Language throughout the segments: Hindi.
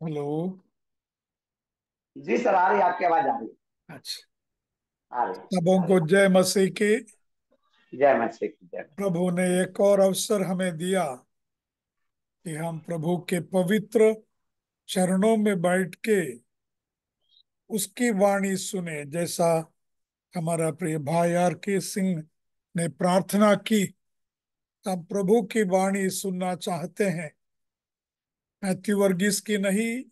हेलो। जी सर, आ रही है, आपकी आवाज आ रही है। अच्छा। आ रही है। सबों आ रही को जय मसीह की। है। जय मसीह की जय। प्रभु ने एक और अवसर हमें दिया कि हम प्रभु के पवित्र चरणों में बैठ के उसकी वाणी सुने, जैसा हमारा प्रिय भाई आर के सिंह ने प्रार्थना की। हम प्रभु की वाणी सुनना चाहते हैं, मैथ्यू वर्गीस की नहीं,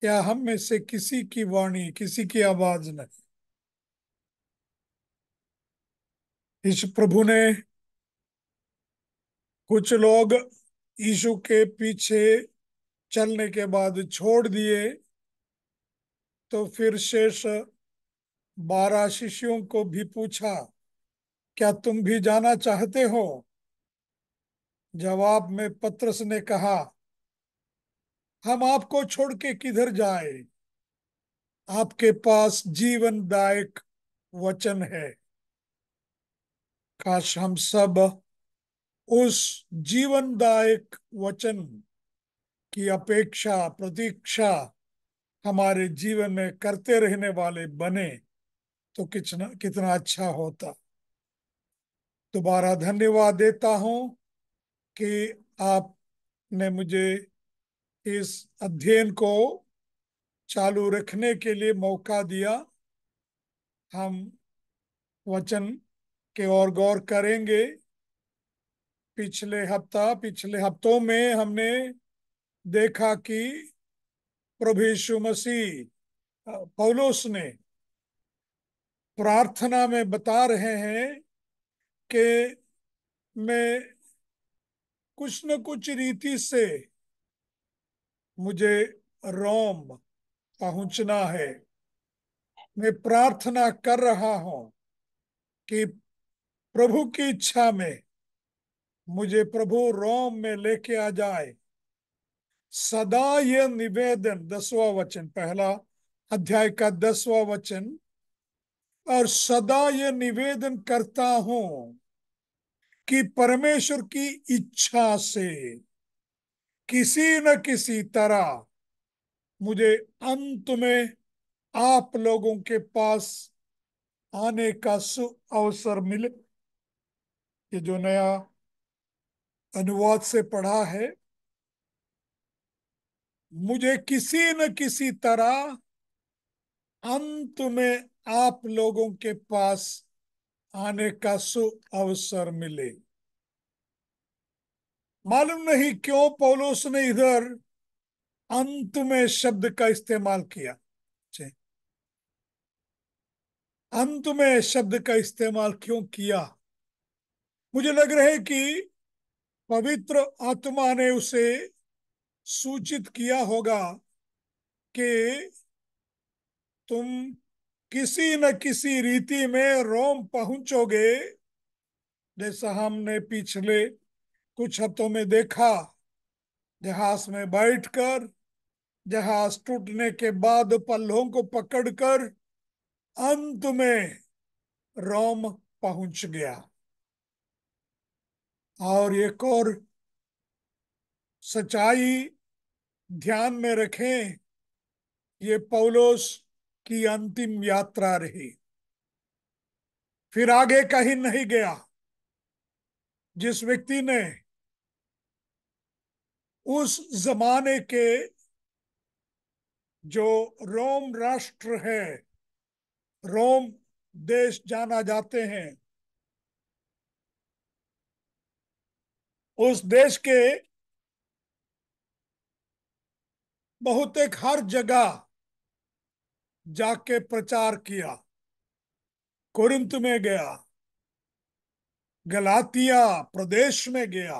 या हम में से किसी की वाणी, किसी की आवाज नहीं। इस प्रभु ने कुछ लोग यीशु के पीछे चलने के बाद छोड़ दिए, तो फिर शेष 12 शिष्यों को भी पूछा, क्या तुम भी जाना चाहते हो? जवाब में पतरस ने कहा, हम आपको छोड़ के किधर जाए? आपके पास जीवनदायक वचन है। काश हम सब उस जीवनदायक वचन की अपेक्षा, प्रतीक्षा हमारे जीवन में करते रहने वाले बने, तो कितना कितना अच्छा होता। दोबारा धन्यवाद देता हूं कि आपने मुझे इस अध्ययन को चालू रखने के लिए मौका दिया। हम वचन के और गौर करेंगे। पिछले हफ्तों में हमने देखा कि प्रभु यीशु मसीह पौलुस ने प्रार्थना में बता रहे हैं कि मैं कुछ न कुछ रीति से मुझे रोम पहुंचना है। मैं प्रार्थना कर रहा हूं कि प्रभु की इच्छा में मुझे प्रभु रोम में लेके आ जाए। सदा ये निवेदन, 10वां वचन, पहला अध्याय का 10वां वचन, और सदा ये निवेदन करता हूं कि परमेश्वर की इच्छा से किसी न किसी तरह मुझे अंत में आप लोगों के पास आने का सु अवसर मिले। ये जो नया अनुवाद से पढ़ा है, मुझे किसी न किसी तरह अंत में आप लोगों के पास आने का सु अवसर मिले। मालूम नहीं क्यों पौलुस ने इधर अंत में शब्द का इस्तेमाल किया। अंत में शब्द का इस्तेमाल क्यों किया? मुझे लग रहा है कि पवित्र आत्मा ने उसे सूचित किया होगा कि तुम किसी न किसी रीति में रोम पहुंचोगे। जैसा हमने पिछले कुछ हफ्तों में देखा, जहाज में बैठकर, जहाज टूटने के बाद पल्लों को पकड़कर अंत में रोम पहुंच गया। और एक और सच्चाई ध्यान में रखें, ये पौलुस की अंतिम यात्रा रही, फिर आगे कहीं नहीं गया। जिस व्यक्ति ने उस जमाने के जो रोम राष्ट्र है, रोम देश जाना जाते हैं, उस देश के बहुत एक हर जगह जाके प्रचार किया। कुरिन्थ में गया, गलातिया प्रदेश में गया,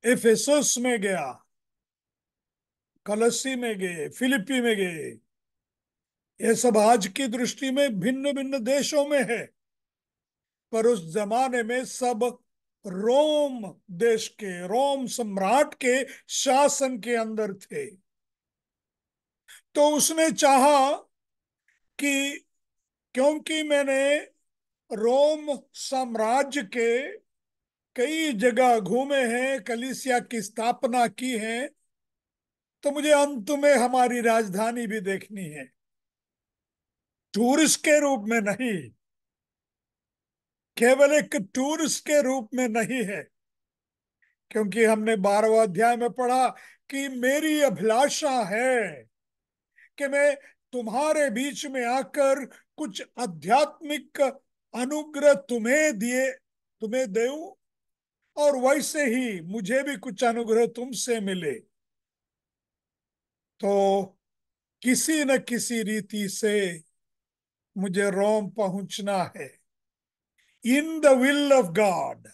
इफिसुस में गया, कलसी में गए, फिलिपी में गए। ये सब आज की दृष्टि में भिन्न भिन्न देशों में है, पर उस जमाने में सब रोम देश के, रोम सम्राट के शासन के अंदर थे। तो उसने चाहा कि क्योंकि मैंने रोम साम्राज्य के कई जगह घूमे हैं, कलीसिया की स्थापना की है, तो मुझे अंत में हमारी राजधानी भी देखनी है, टूरिस्ट के रूप में नहीं, केवल एक टूरिस्ट के रूप में नहीं है। क्योंकि हमने 12वें अध्याय में पढ़ा कि मेरी अभिलाषा है कि मैं तुम्हारे बीच में आकर कुछ आध्यात्मिक अनुग्रह तुम्हें दूं, और वैसे ही मुझे भी कुछ अनुग्रह तुमसे मिले। तो किसी न किसी रीति से मुझे रोम पहुंचना है, in the will of God.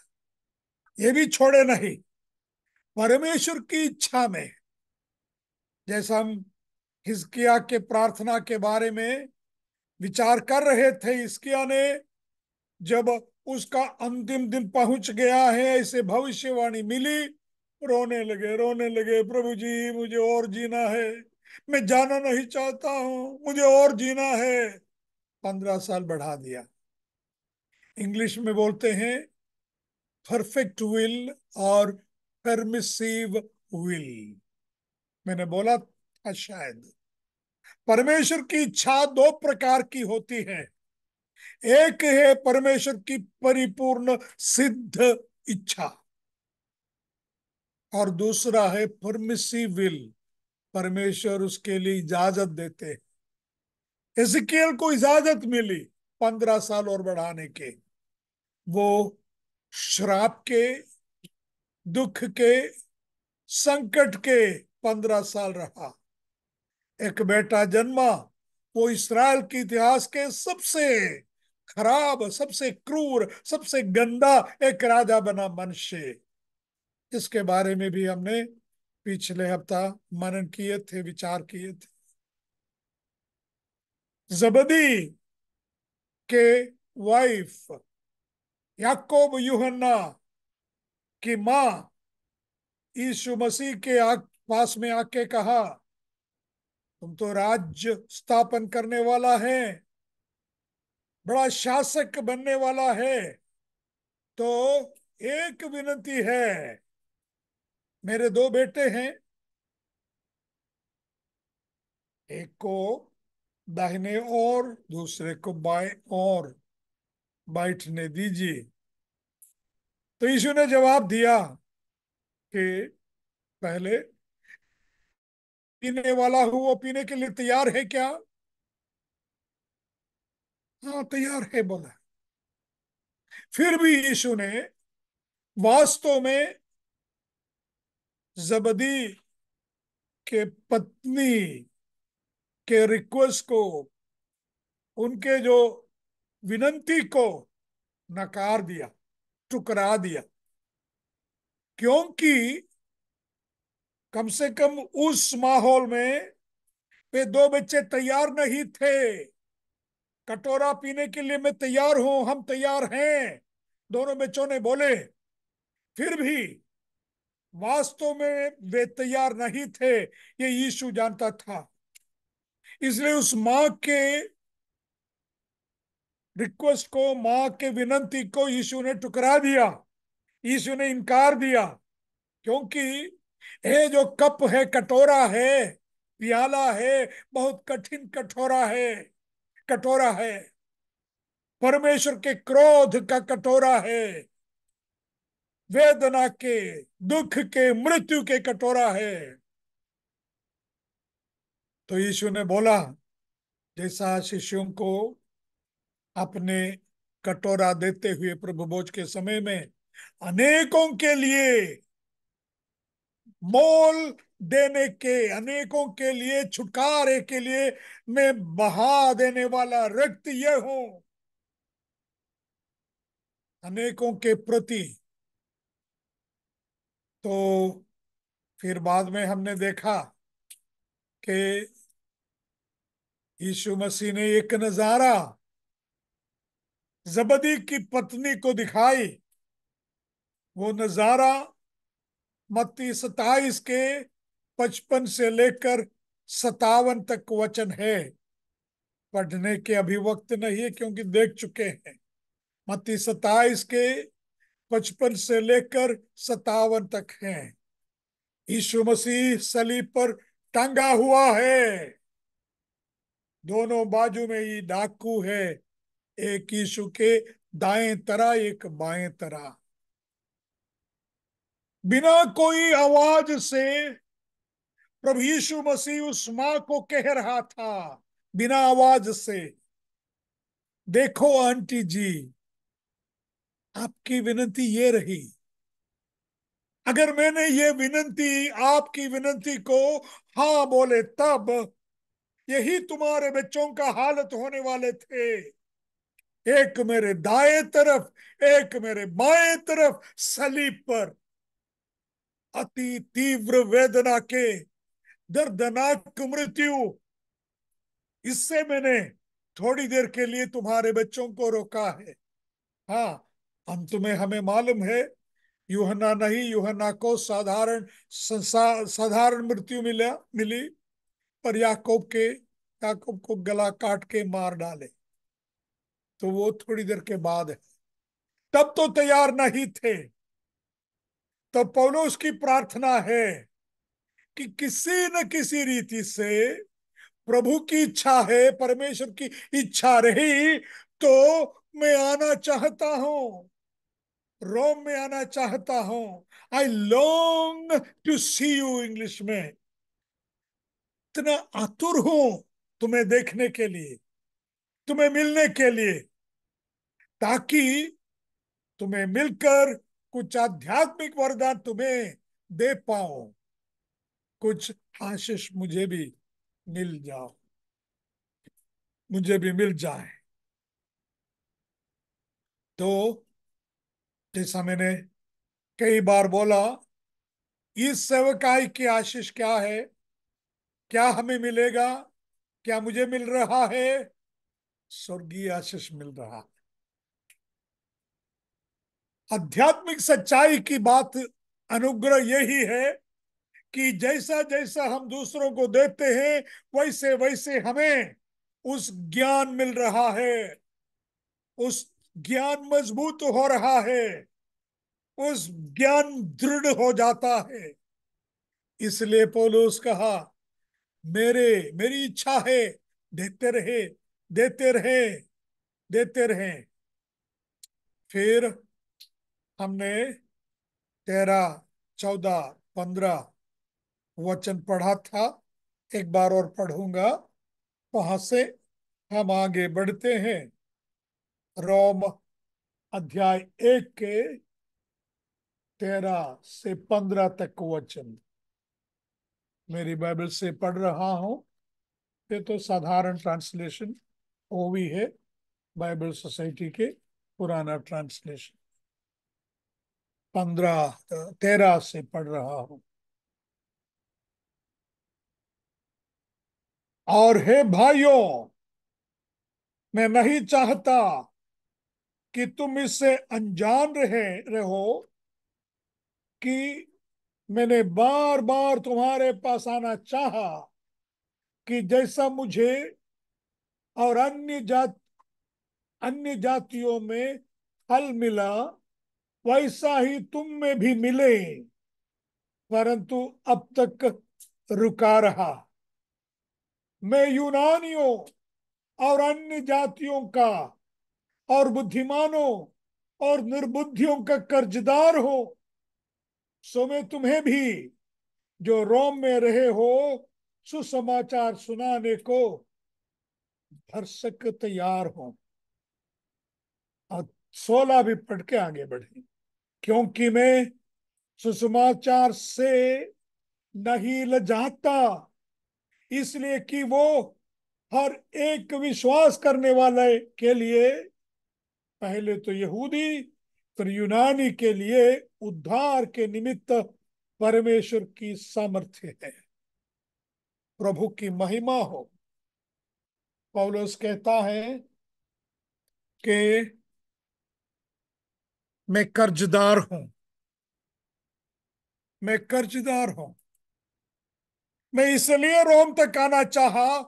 ये भी छोड़े नहीं, परमेश्वर की इच्छा में। जैसा हम हिजकिया के प्रार्थना के बारे में विचार कर रहे थे, हिजकिया ने जब उसका अंतिम दिन पहुंच गया है ऐसे भविष्यवाणी मिली, रोने लगे, प्रभु जी मुझे और जीना है, मैं जाना नहीं चाहता हूं, मुझे और जीना है। 15 साल बढ़ा दिया। इंग्लिश में बोलते हैं परफेक्ट विल और परमिसिव विल। मैंने बोला था शायद, परमेश्वर की इच्छा दो प्रकार की होती है। एक है परमेश्वर की परिपूर्ण सिद्ध इच्छा, और दूसरा है परमिसिव विल, परमेश्वर उसके लिए इजाजत देते हैं। एजिकियल को इजाजत मिली 15 साल और बढ़ाने के। वो श्राप के, दुख के, संकट के 15 साल रहा। एक बेटा जन्मा, वो इसराइल के इतिहास के सबसे खराब, सबसे क्रूर, सबसे गंदा एक राजा बना मनुष्य। इसके बारे में भी हमने पिछले हफ्ता मनन किए थे, विचार किए थे। जबदी के वाइफ याकूब यूहन्ना की माँ यीशु मसीह के पास में आके कहा, तुम तो राज्य स्थापन करने वाला है, बड़ा शासक बनने वाला है, तो एक विनती है, मेरे दो बेटे हैं, एक को दाहिने और दूसरे को बाएं और बैठने दीजिए। तो यीशु ने जवाब दिया कि पहले पीने वाला हूं, वो पीने के लिए तैयार है क्या? हाँ तैयार है बोला। फिर भी यीशु ने वास्तव में जबदी के पत्नी के रिक्वेस्ट को, उनके जो विनंती को नकार दिया, ठुकरा दिया। क्योंकि कम से कम उस माहौल में वे दो बच्चे तैयार नहीं थे। कटोरा पीने के लिए मैं तैयार हूं, हम तैयार हैं, दोनों बच्चों ने बोले। फिर भी वास्तव में वे तैयार नहीं थे, ये यीशु जानता था। इसलिए उस माँ के रिक्वेस्ट को, माँ के विनंती को यीशु ने ठुकरा दिया, यीशु ने इनकार दिया। क्योंकि ये जो कप है, कटोरा है, प्याला है, बहुत कठिन कटोरा है, परमेश्वर के क्रोध का कटोरा है, वेदना के, दुख के, मृत्यु के कटोरा है। तो यीशु ने बोला, जैसा शिष्यों को अपने कटोरा देते हुए प्रभु भोज के समय में अनेकों के लिए मोल देने के, अनेकों के लिए छुटकारे के लिए मैं बहा देने वाला रक्त ये हूं, अनेकों के प्रति। तो फिर बाद में हमने देखा कि यीशु मसीह ने एक नजारा जबदी की पत्नी को दिखाई। वो नजारा मत्ती 27 के 55 से लेकर 57 तक वचन है। पढ़ने के अभी वक्त नहीं है क्योंकि देख चुके हैं। मत्ती 27 के 55 से लेकर 57 तक हैं। यीशु मसीह सलीब पर टंगा हुआ है, दोनों बाजू में ही डाकू है, एक यीशु के दाएं तरह एक बाएं तरह। बिना कोई आवाज से प्रभु यीशु मसीह उस मां को कह रहा था, बिना आवाज से, देखो आंटी जी, आपकी विनती ये रही। अगर मैंने ये विनती, आपकी विनती को हाँ बोले, तब यही तुम्हारे बच्चों का हालत होने वाले थे। एक मेरे दाएं तरफ, एक मेरे बाएं तरफ सलीब पर, अति तीव्र वेदना के दर्दनाक मृत्यु। इससे मैंने थोड़ी देर के लिए तुम्हारे बच्चों को रोका है। हाँ, अंत में हमें मालूम है, यूहन्ना नहीं, यूहन्ना को साधारण मृत्यु मिली, पर याकूब को गला काट के मार डाले। तो वो थोड़ी देर के बाद है, तब तो तैयार नहीं थे। तो पौलुस की प्रार्थना है कि किसी न किसी रीति से, प्रभु की इच्छा है, परमेश्वर की इच्छा रही तो मैं आना चाहता हूं, रोम में आना चाहता हूं। I long to see you, English में, इतना आतुर हूं तुम्हें देखने के लिए, तुम्हें मिलने के लिए, ताकि तुम्हें मिलकर कुछ आध्यात्मिक वरदान तुम्हें दे पाऊं, कुछ आशीष मुझे भी मिल जाओ, मुझे भी मिल जाए। तो जैसा मैंने कई बार बोला, इस सेवकाई की आशीष क्या है, क्या हमें मिलेगा, क्या मुझे मिल रहा है? स्वर्गीय आशीष मिल रहा है। आध्यात्मिक सच्चाई की बात, अनुग्रह यही है कि जैसा जैसा हम दूसरों को देते हैं, वैसे वैसे हमें उस ज्ञान मिल रहा है, उस ज्ञान मजबूत हो रहा है, उस ज्ञान दृढ़ हो जाता है। इसलिए पौलुस कहा, मेरी इच्छा है, देते रहे, देते रहे, देते रहे। फिर हमने 13, 14, 15 वचन पढ़ा था, एक बार और पढ़ूंगा, वहां से हम आगे बढ़ते हैं। रोम अध्याय 1 के 13 से 15 तक वचन मेरी बाइबल से पढ़ रहा हूं। ये तो साधारण ट्रांसलेशन ओवी है, बाइबल सोसाइटी के पुराना ट्रांसलेशन। 13 से पढ़ रहा हूं। और हे भाइयों, मैं नहीं चाहता कि तुम इससे अनजान रहो कि मैंने बार बार तुम्हारे पास आना चाहा, कि जैसा मुझे और अन्य जातियों में फल मिला, वैसा ही तुम में भी मिले, परंतु अब तक रुका रहा। मैं यूनानियों और अन्य जातियों का और बुद्धिमानों और निर्बुद्धियों का कर्जदार हो। सो मैं तुम्हें भी, जो रोम में रहे हो, सुसमाचार सुनाने को भरसक तैयार हो। और 16 भी पढ़ के आगे बढ़े। क्योंकि मैं सुसमाचार से नहीं लजाता, इसलिए कि वो हर एक विश्वास करने वाले के लिए, पहले तो यहूदी फिर यूनानी के लिए, उद्धार के निमित्त परमेश्वर की सामर्थ्य है। प्रभु की महिमा हो। पौलुस कहता है कि मैं कर्जदार हूं, मैं कर्जदार हूं। मैं इसलिए रोम तक आना चाहा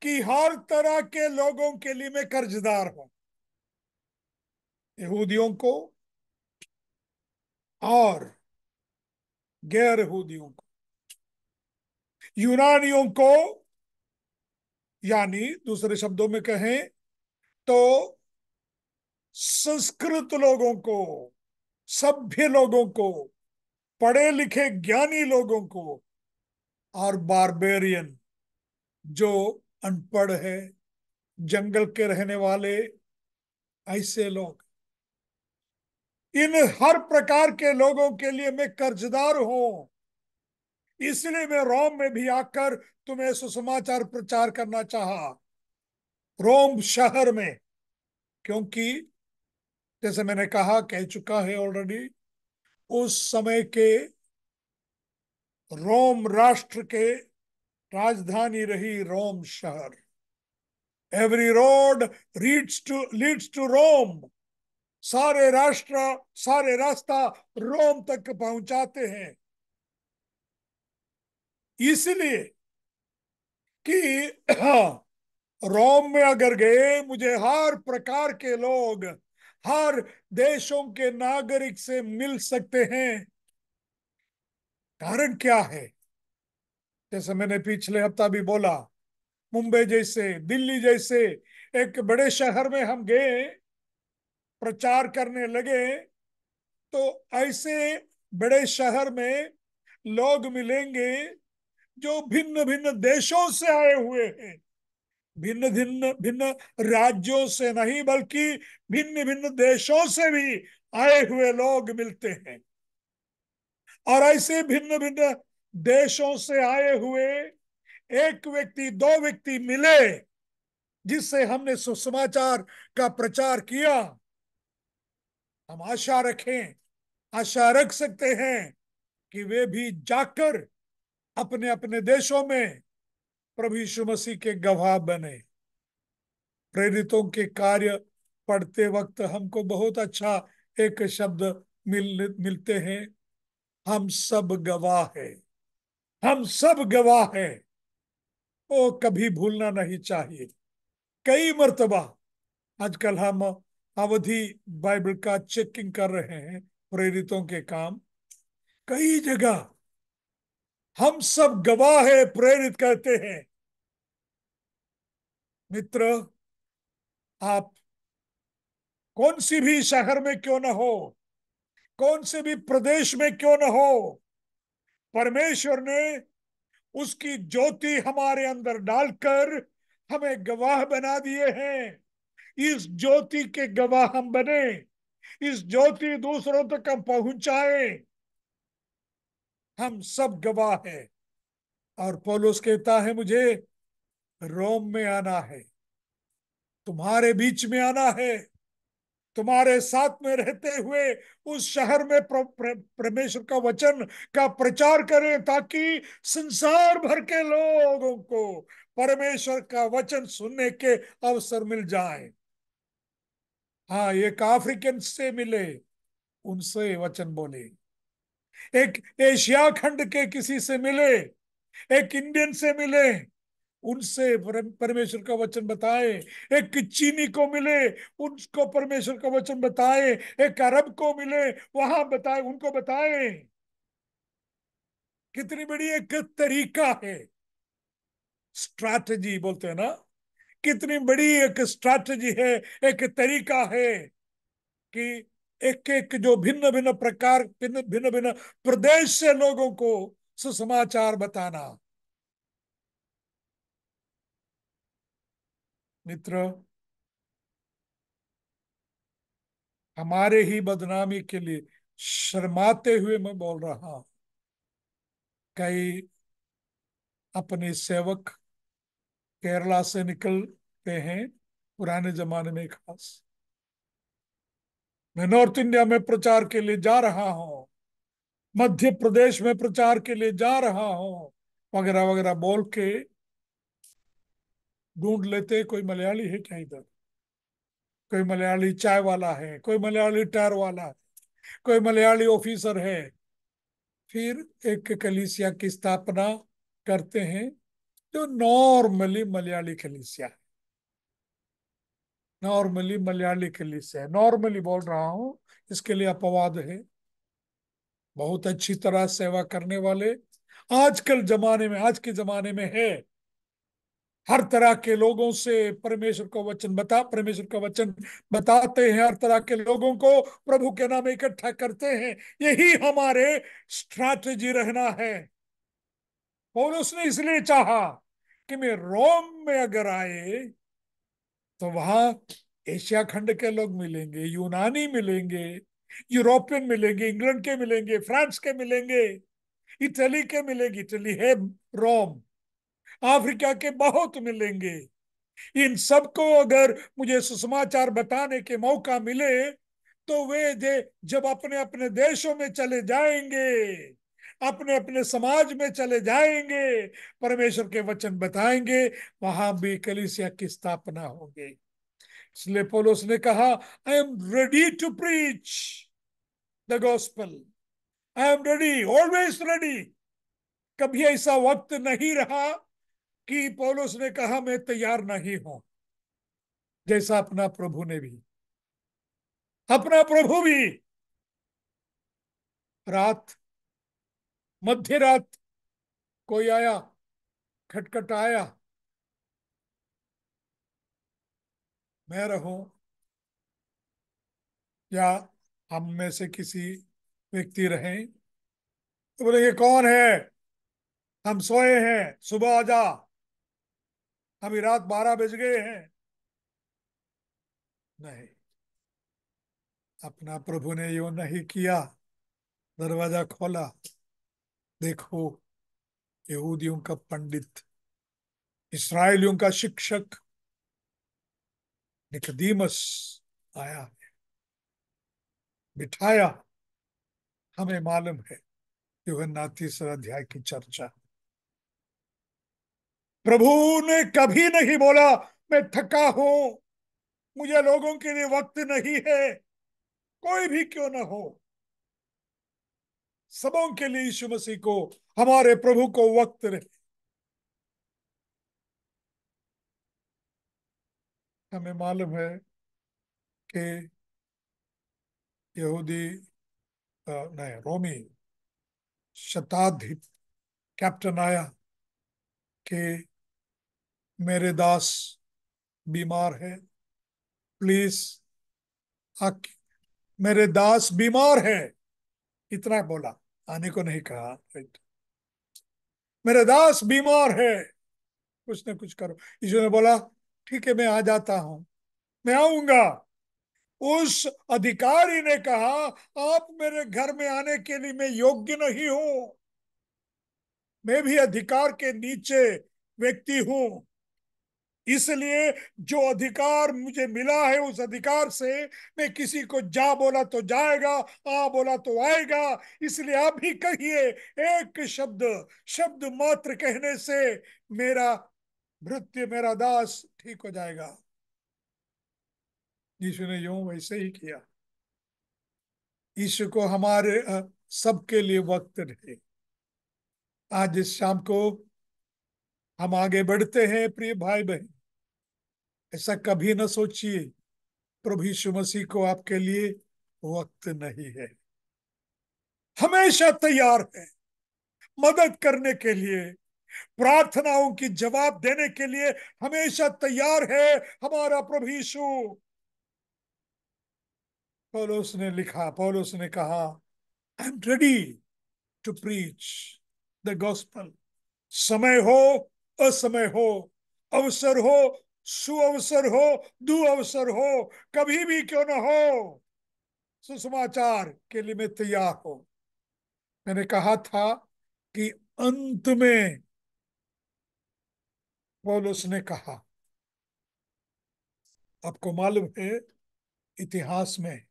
कि हर तरह के लोगों के लिए मैं कर्जदार हूं, यहूदियों को और गैर यहूदियों को। यूनानियों को, यानी दूसरे शब्दों में कहें तो संस्कृत लोगों को, सभ्य लोगों को, पढ़े लिखे ज्ञानी लोगों को, और बारबेरियन जो अनपढ़ है, जंगल के रहने वाले, ऐसे लोग, इन हर प्रकार के लोगों के लिए मैं कर्जदार हूं। इसलिए मैं रोम में भी आकर तुम्हें सुसमाचार प्रचार करना चाहा, रोम शहर में। क्योंकि जैसे मैंने कहा, कह चुका है ऑलरेडी, उस समय के रोम राष्ट्र के राजधानी रही रोम शहर। एवरी रोड लीड्स टू रोम। सारे राष्ट्र, सारे रास्ता रोम तक पहुंचाते हैं। इसलिए कि रोम में अगर गए, मुझे हर प्रकार के लोग, हर देशों के नागरिक से मिल सकते हैं। कारण क्या है? जैसे मैंने पिछले हफ्ता भी बोला, मुंबई जैसे, दिल्ली जैसे एक बड़े शहर में हम गए, प्रचार करने लगे, तो ऐसे बड़े शहर में लोग मिलेंगे जो भिन्न भिन्न देशों से आए हुए हैं। भिन्न भिन्न भिन्न राज्यों से नहीं, बल्कि भिन्न भिन्न देशों से भी आए हुए लोग मिलते हैं। और ऐसे भिन्न भिन्न देशों से आए हुए एक व्यक्ति, दो व्यक्ति मिले जिससे हमने सुसमाचार का प्रचार किया। हम आशा रखें, आशा रख सकते हैं कि वे भी जाकर अपने अपने देशों में प्रभु यीशु मसीह के गवाह बने। प्रेरितों के कार्य पढ़ते वक्त हमको बहुत अच्छा एक शब्द मिलते हैं, हम सब गवाह हैं। हम सब गवाह हैं। वो कभी भूलना नहीं चाहिए। कई मर्तबा आजकल हम अवधि बाइबल का चेकिंग कर रहे हैं, प्रेरितों के काम। कई जगह हम सब गवाह है प्रेरित कहते हैं। मित्र, आप कौन सी भी शहर में क्यों न हो, कौन से भी प्रदेश में क्यों न हो, परमेश्वर ने उसकी ज्योति हमारे अंदर डालकर हमें गवाह बना दिए हैं। इस ज्योति के गवाह हम बने, इस ज्योति दूसरों तक हम पहुंचाए। हम सब गवाह हैं। और पौलुस कहता है, मुझे रोम में आना है, तुम्हारे बीच में आना है, तुम्हारे साथ में रहते हुए उस शहर में परमेश्वर का वचन का प्रचार करें, ताकि संसार भर के लोगों को परमेश्वर का वचन सुनने के अवसर मिल जाए। हाँ, एक अफ्रीकन से मिले, उनसे वचन बोले। एक एशिया खंड के किसी से मिले, एक इंडियन से मिले, उनसे परमेश्वर का वचन बताए। एक चीनी को मिले, उनको परमेश्वर का वचन बताए। एक अरब को मिले, वहां बताए, उनको बताए। कितनी बड़ी एक तरीका है, स्ट्रैटेजी बोलते हैं ना, कितनी बड़ी एक स्ट्रैटेजी है, एक तरीका है कि एक एक जो भिन्न भिन्न प्रकार, भिन्न भिन्न भिन्न प्रदेश से लोगों को सुसमाचार बताना। मित्र, हमारे ही बदनामी के लिए शर्माते हुए मैं बोल रहा हूं, कई अपने सेवक केरला से निकलते हैं, पुराने जमाने में खास। मैं नॉर्थ इंडिया में प्रचार के लिए जा रहा हूं, मध्य प्रदेश में प्रचार के लिए जा रहा हूं, वगैरह वगैरह बोल के ढूंढ लेते कोई मलयाली है क्या इधर, कोई मलयाली चाय वाला है, कोई मलयाली टायर वाला है, कोई मलयाली ऑफिसर है। फिर एक कलीसिया की स्थापना करते हैं जो नॉर्मली मलयाली कलीसिया है। नॉर्मली मलयाली कलीसिया है, नॉर्मली बोल रहा हूं, इसके लिए अपवाद है। बहुत अच्छी तरह सेवा करने वाले, आजकल जमाने में, आज के जमाने में है, हर तरह के लोगों से परमेश्वर का वचन बताते हैं, हर तरह के लोगों को प्रभु के नाम इकट्ठा करते हैं। यही हमारे स्ट्रैटेजी रहना है। पौलुस ने इसलिए चाहा कि मैं रोम में अगर आए तो वहां एशिया खंड के लोग मिलेंगे, यूनानी मिलेंगे, यूरोपियन मिलेंगे, इंग्लैंड के मिलेंगे, फ्रांस के मिलेंगे, इटली के मिलेंगे, इटली है रोम, अफ्रीका के बहुत मिलेंगे। इन सबको अगर मुझे सुसमाचार बताने के मौका मिले तो वे जब अपने अपने देशों में चले जाएंगे, अपने अपने समाज में चले जाएंगे, परमेश्वर के वचन बताएंगे, वहां भी कलीसिया की स्थापना होगी। इसलिए पौलुस ने कहा, I am ready to preach the gospel, I am ready, always ready. कभी ऐसा वक्त नहीं रहा कि पौलुस ने कहा मैं तैयार नहीं हूं। जैसा अपना प्रभु भी रात, मध्य रात कोई आया, खटखटाया, मैं रहूं या हम में से किसी व्यक्ति रहें, तो बोलेंगे कौन है, हम सोए हैं, सुबह आ जा, अभी रात 12 बज गए हैं। नहीं, अपना प्रभु ने यो नहीं किया। दरवाजा खोला, देखो यहूदियों का पंडित, इस्राएलियों का शिक्षक निकोदेमुस आया, बिठाया। हमें मालूम है यूहन्ना 3 अध्याय की चर्चा, प्रभु ने कभी नहीं बोला मैं थका हूं, मुझे लोगों के लिए वक्त नहीं है। कोई भी क्यों ना हो, सबों के लिए यीशु मसीह को, हमारे प्रभु को वक्त रहे। हमें मालूम है कि यहूदी नहीं, रोमी शताधिप कैप्टन आया कि मेरे दास बीमार है, प्लीज आके, मेरे दास बीमार है, इतना बोला, आने को नहीं कहा। मेरे दास बीमार है, कुछ ना कुछ करो। यीशु ने बोला ठीक है, मैं आ जाता हूं, मैं आऊंगा। उस अधिकारी ने कहा आप मेरे घर में आने के लिए मैं योग्य नहीं हूं, मैं भी अधिकार के नीचे व्यक्ति हूं। इसलिए जो अधिकार मुझे मिला है उस अधिकार से मैं किसी को जा बोला तो जाएगा, आ बोला तो आएगा। इसलिए आप भी कहिए, एक शब्द, शब्द मात्र कहने से मेरा भृत्य, मेरा दास ठीक हो जाएगा। यीशु ने यूं वैसे ही किया। यीशु को हमारे सबके लिए वक्त रहे। आज इस शाम को हम आगे बढ़ते हैं प्रिय भाई बहन, ऐसा कभी न सोचिए प्रभु यीशु मसीह को आपके लिए वक्त नहीं है। हमेशा तैयार है मदद करने के लिए, प्रार्थनाओं की जवाब देने के लिए हमेशा तैयार है हमारा प्रभु यीशु। पौलुस ने कहा I am ready to preach the gospel. समय हो, असमय हो, अवसर हो, सुअवसर हो, दुअवसर हो, कभी भी क्यों ना हो, सुसमाचार के लिए मैं तैयार हूं। मैंने कहा था कि अंत में पौलुस ने कहा, आपको मालूम है इतिहास में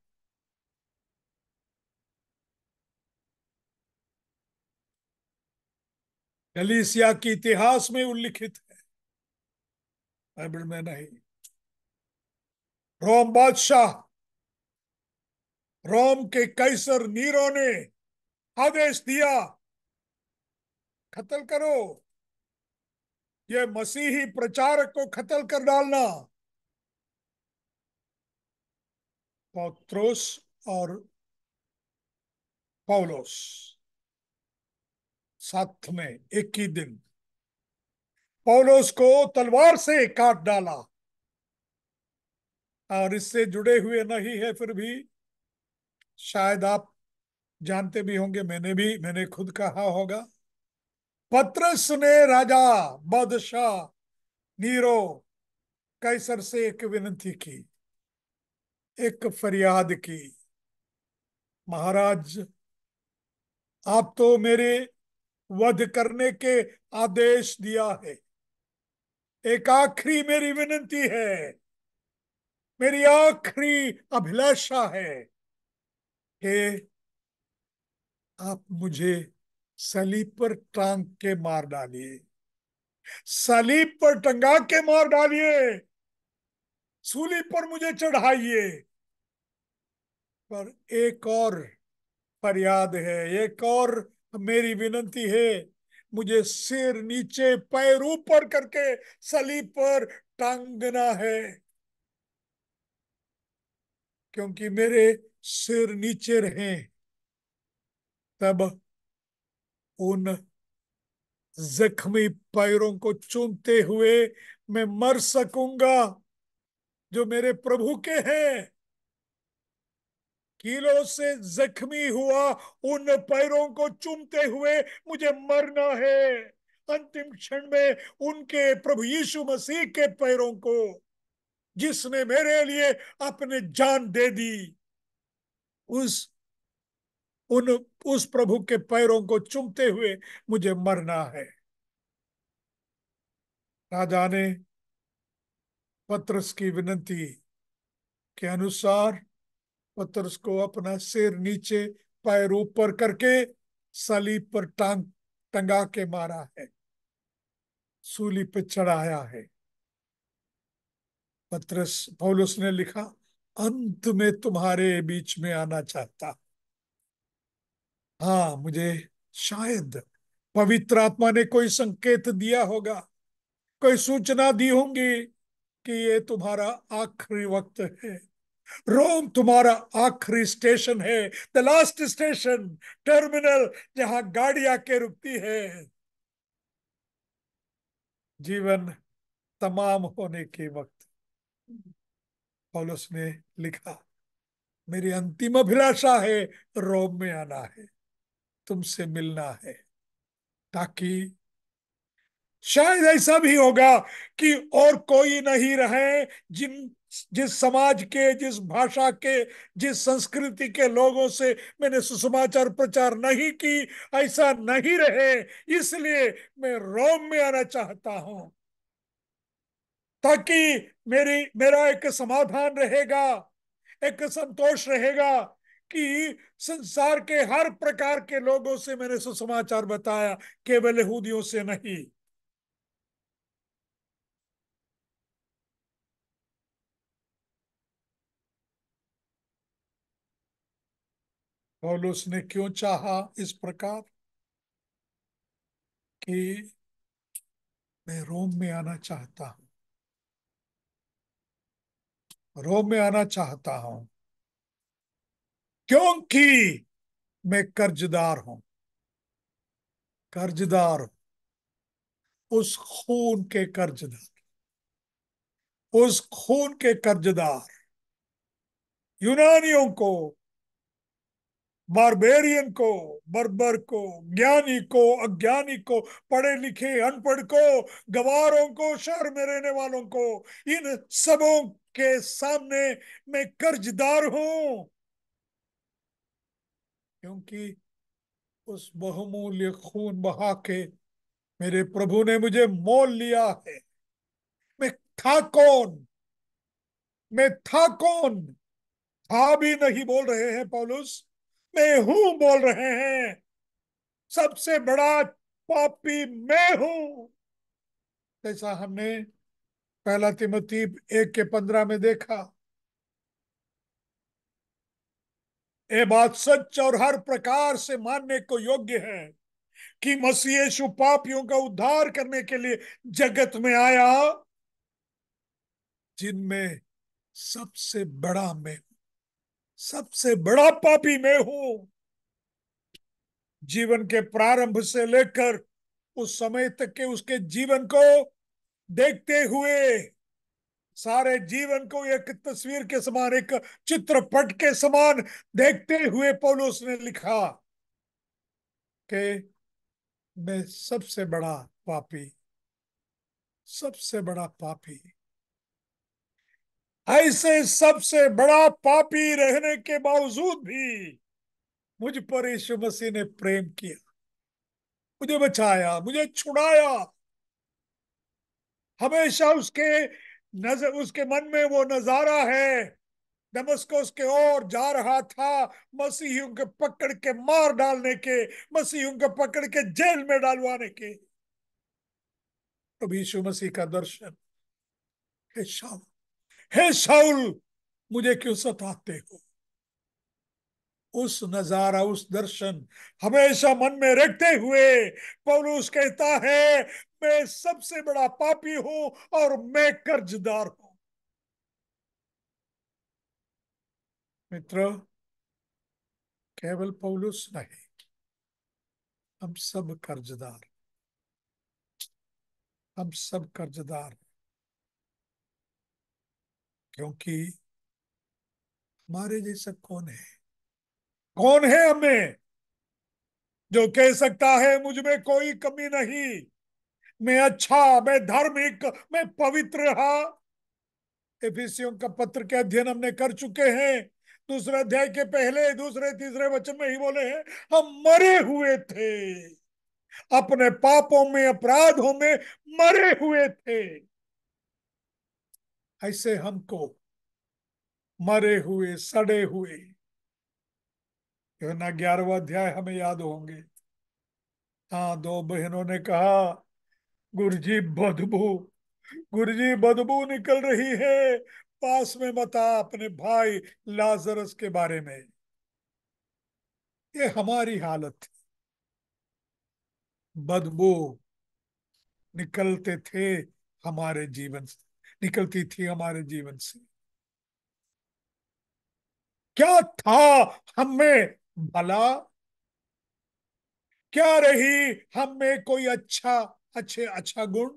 गलीसिया के इतिहास में उल्लिखित है, बाइबल में नहीं। रोम बादशाह, रोम के कैसर नीरो ने आदेश दिया कत्ल करो, ये मसीही प्रचारक को कत्ल कर डालना। पौत्रोस और पौलुस साथ में एक ही दिन पौलुस को तलवार से काट डाला। और इससे जुड़े हुए नहीं है फिर भी शायद आप जानते भी होंगे, मैंने खुद कहा होगा। पतरस ने राजा बादशाह नीरो कैसर से एक विनती की, एक फरियाद की। महाराज, आप तो मेरे वध करने के आदेश दिया है। एक आखिरी मेरी विनती है, मेरी आखिरी अभिलाषा है कि आप मुझे सलीब पर टांग के मार डालिए, सलीब पर टंगा के मार डालिए, सूली पर मुझे चढ़ाइए। पर एक और फरियाद है, एक और मेरी विनती है। मुझे सिर नीचे पैर ऊपर करके सलीब पर टांगना है, क्योंकि मेरे सिर नीचे रहे तब उन जख्मी पैरों को चूमते हुए मैं मर सकूंगा जो मेरे प्रभु के हैं। कीलों से जख्मी हुआ उन पैरों को चूमते हुए मुझे मरना है। अंतिम क्षण में उनके प्रभु यीशु मसीह के पैरों को, जिसने मेरे लिए अपने जान दे दी, उस उन उस प्रभु के पैरों को चूमते हुए मुझे मरना है। राजा ने पतरस की विनती के अनुसार पतरस को अपना सिर नीचे पैर ऊपर करके सलीब पर टंगा के मारा है, सूली पे चढ़ाया है। पतरस पौलुस ने लिखा, अंत में तुम्हारे बीच में आना चाहता। हाँ, मुझे शायद पवित्र आत्मा ने कोई संकेत दिया होगा, कोई सूचना दी होंगी कि ये तुम्हारा आखिरी वक्त है। रोम तुम्हारा आखिरी स्टेशन है, द लास्ट स्टेशन, टर्मिनल, जहां गाड़ी आके रुकती है। जीवन तमाम होने के वक्त पौलुस ने लिखा, मेरी अंतिम अभिलाषा है रोम में आना है, तुमसे मिलना है, ताकि शायद ऐसा भी होगा कि और कोई नहीं रहे जिस समाज के, जिस भाषा के, जिस संस्कृति के लोगों से मैंने सुसमाचार प्रचार नहीं की, ऐसा नहीं रहे। इसलिए मैं रोम में आना चाहता हूं, ताकि मेरा एक समाधान रहेगा, एक संतोष रहेगा कि संसार के हर प्रकार के लोगों से मैंने सुसमाचार बताया, केवल यहूदियों से नहीं। पौलुस ने क्यों चाहा इस प्रकार कि मैं रोम में आना चाहता हूं, रोम में आना चाहता हूं क्योंकि मैं कर्जदार हूं, कर्जदार, उस खून के कर्जदार, उस खून के कर्जदार, यूनानियों को, बारबेरियन को, बर्बर को, ज्ञानी को, अज्ञानी को, पढ़े लिखे अनपढ़ को, गवारों को, शहर में रहने वालों को, इन सबों के सामने मैं कर्जदार हूं, क्योंकि उस बहुमूल्य खून बहा के मेरे प्रभु ने मुझे मोल लिया है। मैं था कौन, मैं था कौन, था भी नहीं बोल रहे हैं पौलुस, मैं हूं बोल रहे हैं। सबसे बड़ा पापी मैं हूं, जैसा हमने पहला तिमोथी 1:15 में देखा। ये बात सच और हर प्रकार से मानने को योग्य है कि मसीह यीशु पापियों का उद्धार करने के लिए जगत में आया, जिनमें सबसे बड़ा मैं, सबसे बड़ा पापी मैं हूं। जीवन के प्रारंभ से लेकर उस समय तक के उसके जीवन को देखते हुए, सारे जीवन को एक तस्वीर के समान, एक चित्रपट के समान देखते हुए पौलुस ने लिखा कि मैं सबसे बड़ा पापी, सबसे बड़ा पापी, ऐसे सबसे बड़ा पापी रहने के बावजूद भी मुझ पर यीशु मसीह ने प्रेम किया, मुझे बचाया, मुझे छुड़ाया। हमेशा उसके नजर, उसके मन में वो नजारा है, दमस्कस के ओर जा रहा था मसीहियों के पकड़ के मार डालने के, मसीहियों के पकड़ के जेल में डालवाने के। तो यीशु मसीह का दर्शन, हे शाऊल, हे शाऊल, मुझे क्यों सताते हो, उस नजारा, उस दर्शन हमेशा मन में रखते हुए पौलुस कहता है, मैं सबसे बड़ा पापी हूं और मैं कर्जदार हूं। मित्र, केवल पौलुस नहीं, हम सब कर्जदार, हम सब कर्जदार, क्योंकि हमारे जैसा कौन है, कौन है हमें जो कह सकता है मुझ में कोई कमी नहीं, मैं अच्छा, मैं धार्मिक, मैं पवित्र रहा। एफिसियों का पत्र के अध्ययन हमने कर चुके हैं। दूसरे अध्याय के पहले, दूसरे, तीसरे वचन में ही बोले हैं, हम मरे हुए थे, अपने पापों में, अपराधों में मरे हुए थे। ऐसे हमको मरे हुए, सड़े हुए, यूहन्ना 11वां अध्याय हमें याद होंगे। हाँ, दो बहनों ने कहा, गुरुजी बदबू, गुरुजी बदबू निकल रही है, पास में मत आ अपने भाई लाजरस के बारे में। ये हमारी हालत थी, बदबू निकलते थे हमारे जीवन से, निकलती थी हमारे जीवन से। क्या था हम में भला, क्या रही हम में कोई अच्छा गुण?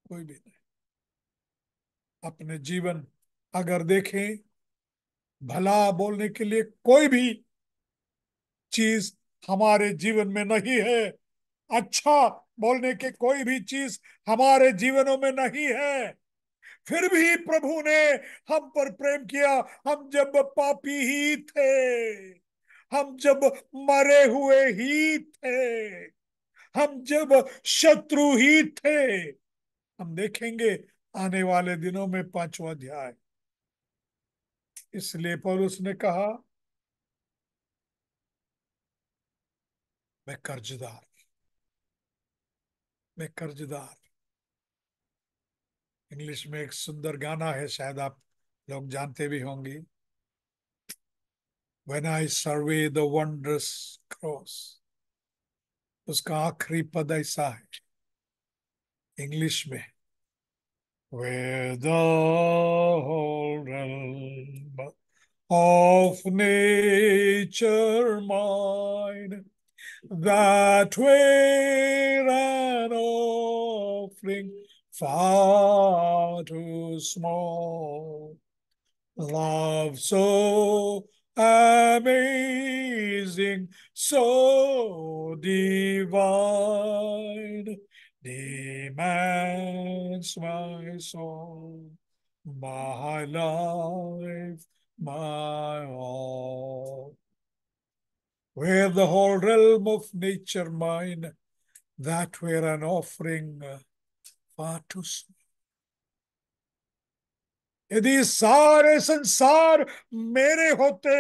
कोई भी नहीं। अपने जीवन अगर देखें, भला बोलने के लिए कोई भी चीज हमारे जीवन में नहीं है, अच्छा बोलने के कोई भी चीज हमारे जीवनों में नहीं है। फिर भी प्रभु ने हम पर प्रेम किया। हम जब पापी ही थे, हम जब मरे हुए ही थे, हम जब शत्रु ही थे। हम देखेंगे आने वाले दिनों में 5वां अध्याय। इसलिए पौलुस ने कहा, मैं कर्जदार, मैं कर्जदार। इंग्लिश में एक सुंदर गाना है, शायद आप लोग जानते भी होंगे, When I survey the wondrous cross। उसका आखिरी पद ऐसा है इंग्लिश में, Where the whole realm of nature mine, that were an offering far too small, love so amazing, so divine, demands my soul, my life, my all. Where the whole realm of nature mine, that were an offering far too small. यदि सारे संसार मेरे होते,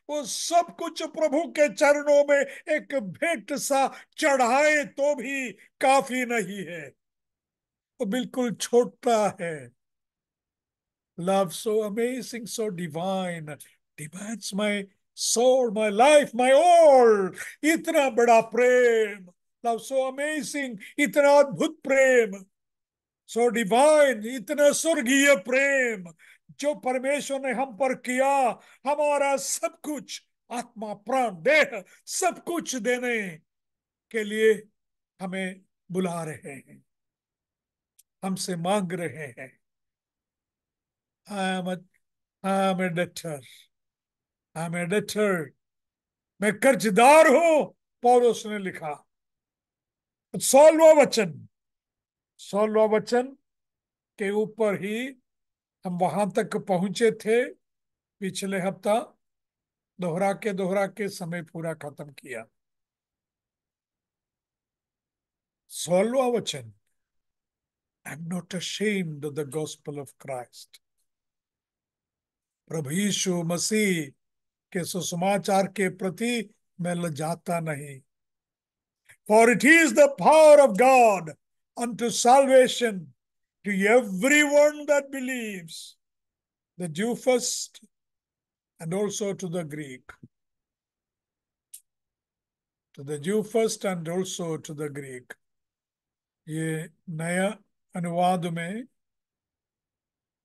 वो सब कुछ प्रभु के चरणों में एक भेंट सा चढ़ाए तो भी काफी नहीं है। वो बिल्कुल छोटा है। Love so amazing, so divine, demands my soul, my life, my all। इतना बड़ा प्रेम, love so amazing, इतना अद्भुत प्रेम, so divine, इतना स्वर्गीय प्रेम, जो परमेश्वर ने हम पर किया, हमारा सब कुछ, आत्मा प्राण देह सब कुछ देने के लिए हमें बुला रहे हैं, हमसे मांग रहे हैं। I am I am a debtor, I am a debtor, मैं कर्जदार हूं, पौलुस ने लिखा। 16वां वचन, 16वां वचन के ऊपर ही हम वहां तक पहुंचे थे पिछले हफ्ता, दोहरा के समय पूरा खत्म किया। 16वां वचन, आई am not ashamed of the gospel of Christ। प्रभु यीशु मसीह के सुसमाचार के प्रति मैं लजाता नहीं। For it is the power of God unto salvation to everyone that believes, the Jew first and also to the Greek. To the Jew first and also to the Greek. ये नया अनुवाद में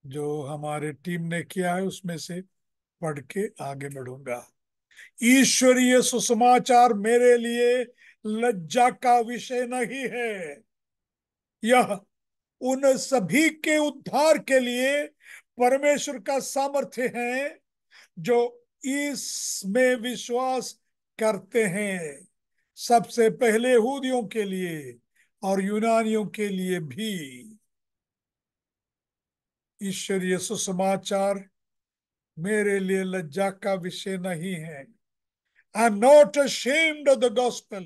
जो हमारे टीम ने किया है उसमें से पढ़ के आगे बढ़ूंगा। ईश्वरीय सुसमाचार मेरे लिए लज्जा का विषय नहीं है, यह उन सभी के उद्धार के लिए परमेश्वर का सामर्थ्य है जो इसमें विश्वास करते हैं, सबसे पहले यहूदियों के लिए और यूनानियों के लिए भी। ईश्वरीय सुसमाचार मेरे लिए लज्जा का विषय नहीं है। आई am not ashamed of the gospel।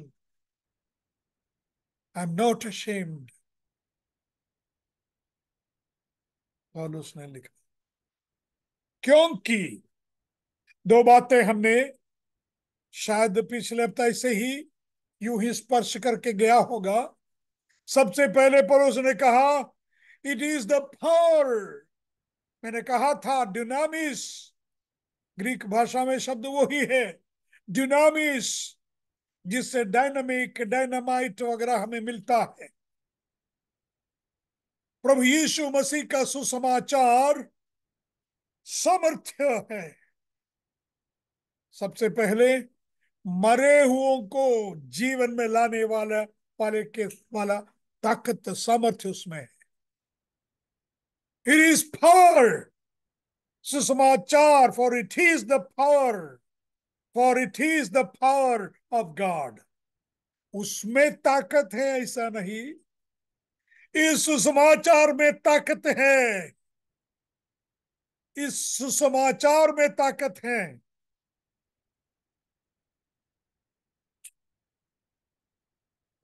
I am not ashamed, पौलुस ने लिखा। क्योंकि दो बातें हमने शायद पिछले हफ्ते से ही यूं ही स्पर्श करके गया होगा। सबसे पहले पौलुस ने कहा इट इज द पावर, मैंने कहा था ड्यूनामिस, ग्रीक भाषा में शब्द वही है ड्यूनामिस, जिससे डायनामिक डायनामाइट वगैरह हमें मिलता है। प्रभु यीशु मसीह का सुसमाचार सामर्थ्य है। सबसे पहले मरे हुओं को जीवन में लाने वाला ताकत सामर्थ्य उसमें है। इट इज पावर, सुसमाचार, for it is the power of God. उसमें ताकत है ऐसा नहीं, इस सुसमाचार में ताकत है, इस सुसमाचार में ताकत है।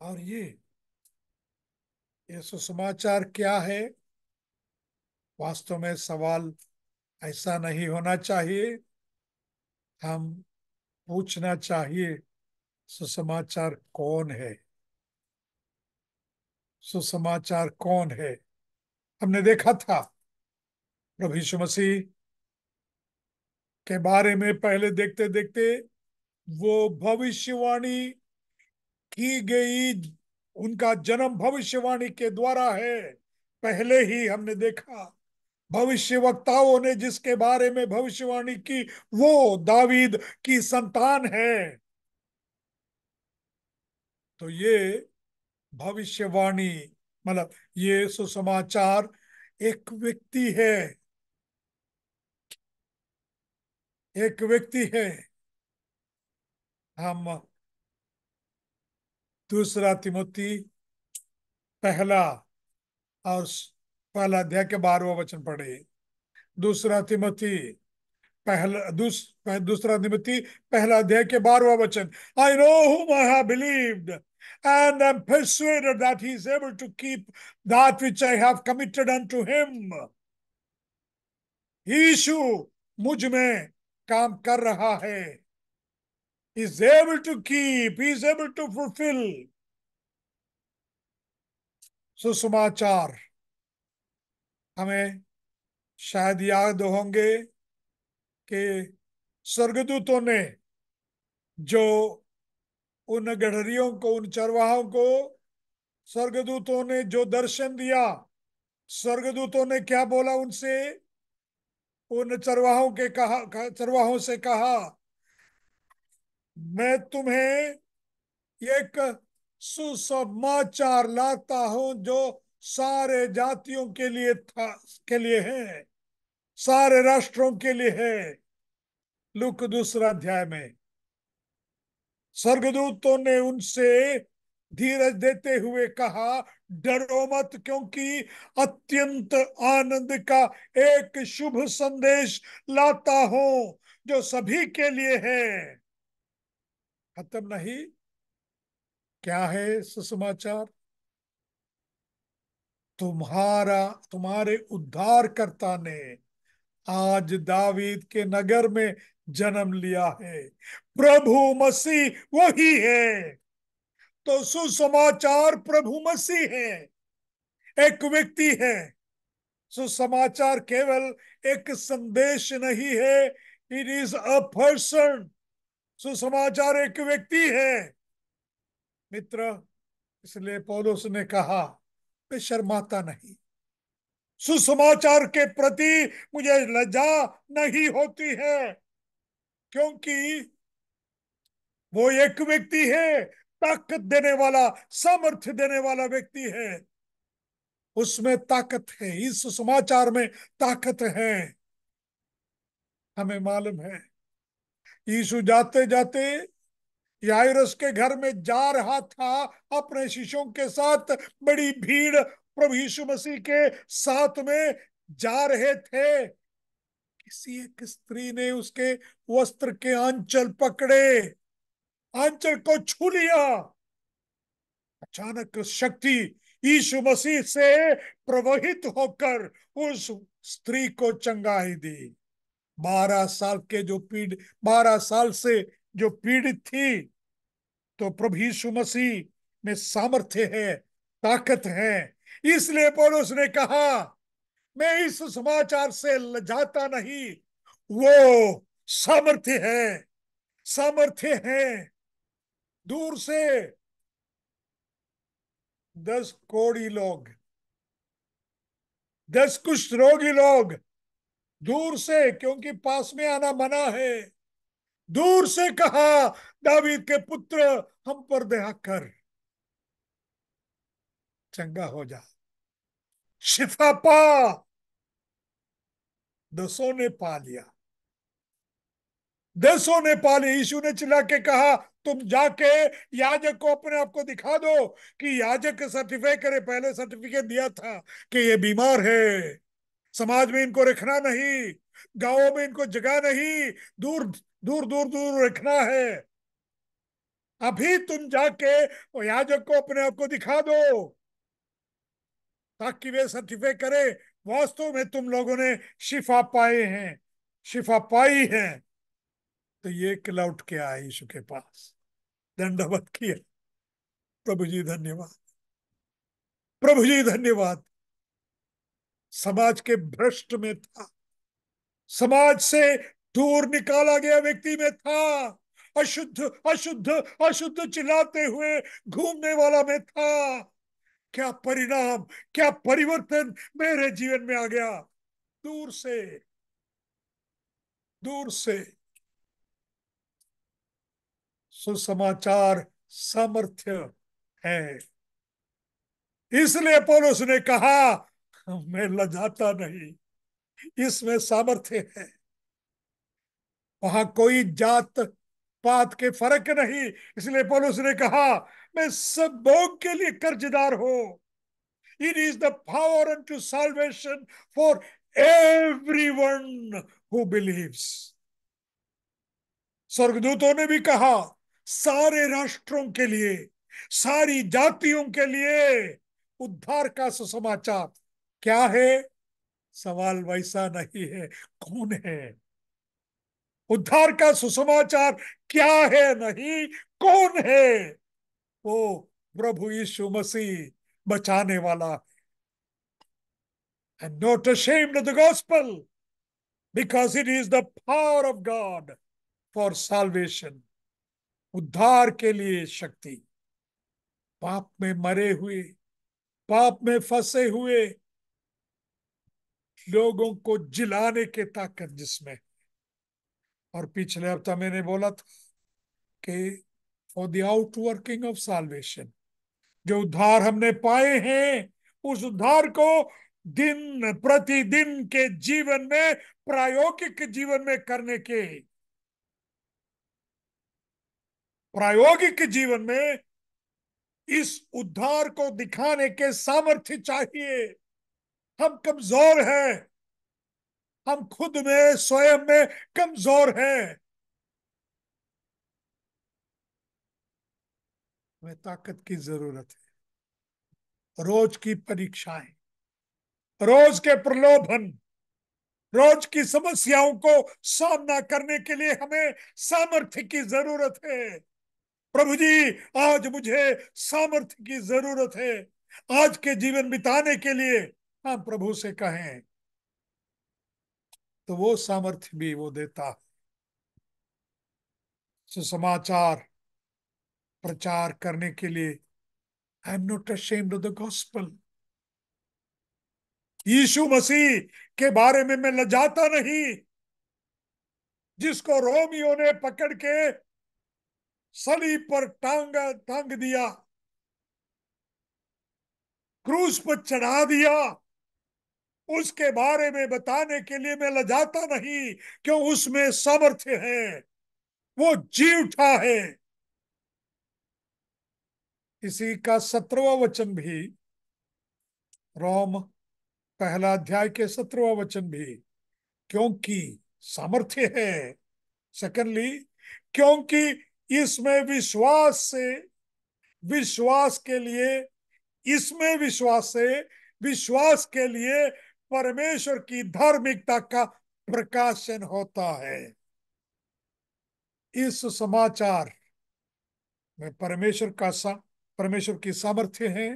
और ये सुसमाचार क्या है? वास्तव में सवाल ऐसा नहीं होना चाहिए, हम पूछना चाहिए सुसमाचार कौन है? सुसमाचार कौन है? हमने देखा था प्रभु यीशु मसीह के बारे में पहले देखते देखते वो भविष्यवाणी की गई, उनका जन्म भविष्यवाणी के द्वारा है। पहले ही हमने देखा भविष्य वक्ताओं ने जिसके बारे में भविष्यवाणी की वो दावीद की संतान है। तो ये भविष्यवाणी मतलब ये सुसमाचार एक व्यक्ति है, एक व्यक्ति है। हम दूसरा तिमोथी पहला और पहला अध्याय के 12वां वचन पढ़े। दूसरा तिमोथी दूसरा तिमोथी पहला अध्याय के 12वां वचन। I know whom I have believed and am persuaded that he is able to keep that which I have committed unto him। यीशु मुझ में काम कर रहा है। He is able to keep, he is able to fulfill। सुसमाचार हमें शायद याद होंगे कि स्वर्गदूतों ने जो उन गडरियों को, उन चरवाहों को स्वर्गदूतों ने जो दर्शन दिया, स्वर्गदूतों ने क्या बोला उनसे? उन चरवाहों से कहा, मैं तुम्हें एक सुसमाचार लाता हूं जो सारे जातियों के लिए के लिए है, सारे राष्ट्रों के लिए है। लूक 2 अध्याय में स्वर्गदूतों ने उनसे धीरज देते हुए कहा, डरो मत, क्योंकि अत्यंत आनंद का एक शुभ संदेश लाता हूं जो सभी के लिए है। खत्म नहीं। क्या है सुसमाचार? तुम्हारे उद्धारकर्ता ने आज दावीद के नगर में जन्म लिया है। प्रभु मसीह वही है। तो सुसमाचार प्रभु मसीह है, एक व्यक्ति है। सुसमाचार केवल एक संदेश नहीं है, इट इज अ पर्सन। सुसमाचार एक व्यक्ति है मित्र। इसलिए पौलुस ने कहा, मैं शर्माता नहीं, सुसमाचार के प्रति मुझे लज्जा नहीं होती है, क्योंकि वो एक व्यक्ति है, ताकत देने वाला, सामर्थ्य देने वाला व्यक्ति है। उसमें ताकत है, इस समाचार में ताकत है। हमें मालूम है यीशु जाते जाते याइरस के घर में जा रहा था अपने शिष्यों के साथ। बड़ी भीड़ प्रभु यीशु मसीह के साथ में जा रहे थे। किसी एक स्त्री ने उसके वस्त्र के आंचल पकड़े, आंचल को छू लिया। अचानक शक्ति यीशु मसीह से प्रवाहित होकर उस स्त्री को चंगाई दी। 12 साल के जो 12 साल से जो पीड़ित थी, तो प्रभु यीशु मसीह में सामर्थ्य है, ताकत है। इसलिए पौलुस ने कहा, मैं इस समाचार से लजाता नहीं, वो सामर्थ्य है, सामर्थ्य है। दूर से 10 कोढ़ी लोग, 10 कुष्ठ रोगी लोग दूर से, क्योंकि पास में आना मना है, दूर से कहा, दावीद के पुत्र हम पर दया कर, चंगा हो जा, शिफा पा। दसों ने पा लिया, दसों ने पा लिया। यीशु ने चिल्ला के कहा, तुम जाके याजक को अपने आप को दिखा दो, कि याजक सर्टिफाई करे। पहले सर्टिफिकेट दिया था कि ये बीमार है, समाज में इनको रखना नहीं, गांवों में इनको जगह नहीं, दूर दूर दूर दूर रखना है। अभी तुम जाके वो याजक को अपने आप को दिखा दो, ताकि वे सर्टिफाई करे वास्तव में तुम लोगों ने शिफा पाए हैं, शिफा पाई है। तो ये लौट के आए यीशु के पास, दंडवत किया, प्रभु जी धन्यवाद, प्रभु जी धन्यवाद। समाज के भ्रष्ट में था, समाज से दूर निकाला गया व्यक्ति में था, अशुद्ध अशुद्ध अशुद्ध चिल्लाते हुए घूमने वाला में था। क्या परिणाम, क्या परिवर्तन मेरे जीवन में आ गया। दूर से, दूर से सुसमाचार सामर्थ्य है। इसलिए पौलुस ने कहा, मैं लजाता नहीं, इसमें सामर्थ्य है। वहां कोई जात पात के फर्क नहीं। इसलिए पौलुस ने कहा, मैं सब लोग के लिए कर्जदार हूं। It is the power unto salvation for everyone who believes. स्वर्गदूतों ने भी कहा, सारे राष्ट्रों के लिए, सारी जातियों के लिए उद्धार का सुसमाचार। क्या है? सवाल वैसा नहीं है कौन है। उद्धार का सुसमाचार क्या है, नहीं कौन है। वो प्रभु यीशु मसीह बचाने वाला। And not ashamed of the gospel, because it is the power of God for salvation. उद्धार के लिए शक्ति। पाप में मरे हुए, पाप में फंसे हुए लोगों को जिलाने की ताकत जिसमें। और पिछले हफ्ता मैंने बोला था कि फॉर द आउटवर्किंग ऑफ साल्वेशन, जो उद्धार हमने पाए हैं, उस उद्धार को दिन प्रतिदिन के जीवन में, प्रायोगिक जीवन में करने के, प्रायोगिक जीवन में इस उद्धार को दिखाने के सामर्थ्य चाहिए। हम कमजोर हैं, हम खुद में स्वयं में कमजोर हैं। हमें ताकत की जरूरत है। रोज की परीक्षाएं, रोज के प्रलोभन, रोज की समस्याओं को सामना करने के लिए हमें सामर्थ्य की जरूरत है। प्रभु जी, आज मुझे सामर्थ्य की जरूरत है आज के जीवन बिताने के लिए। हम प्रभु से कहें तो वो सामर्थ्य भी वो देता है। सुसमाचार प्रचार करने के लिए, I am not ashamed of the gospel, Yeshu Masih के बारे में मैं लजाता नहीं, जिसको रोमियो ने पकड़ के सलीब पर टांग दिया, क्रूस पर चढ़ा दिया। उसके बारे में बताने के लिए मैं लजाता नहीं, क्यों? उसमें सामर्थ्य है, वो जी उठा है। इसी का 17वां वचन भी, रोम पहला अध्याय के 17वां वचन भी, क्योंकि सामर्थ्य है। सेकंडली, क्योंकि इसमें विश्वास से, विश्वास के लिए, इसमें विश्वास से, विश्वास के लिए परमेश्वर की धार्मिकता का प्रकाशन होता है। इस समाचार में परमेश्वर की सामर्थ्य है,